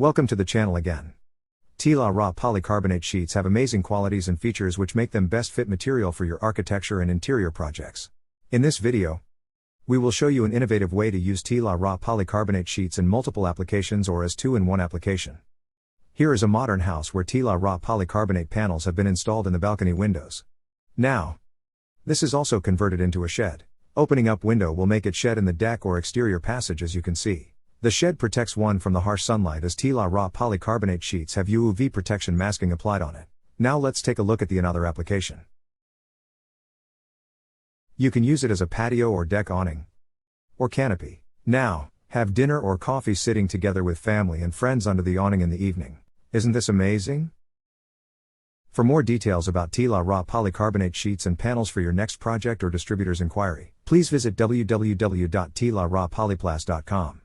Welcome to the channel again. Tilara Polycarbonate Sheets have amazing qualities and features which make them best fit material for your architecture and interior projects. In this video, we will show you an innovative way to use Tilara Polycarbonate Sheets in multiple applications or as two-in-one application. Here is a modern house where Tilara Polycarbonate panels have been installed in the balcony windows. Now, this is also converted into a shed. Opening up window will make it shed in the deck or exterior passage, as you can see. The shed protects one from the harsh sunlight as Tilara Polycarbonate Sheets have UV protection masking applied on it. Now let's take a look at the another application. You can use it as a patio or deck awning or canopy. Now, have dinner or coffee sitting together with family and friends under the awning in the evening. Isn't this amazing? For more details about Tilara Polycarbonate Sheets and panels for your next project or distributor's inquiry, please visit www.tilarapolyplast.com.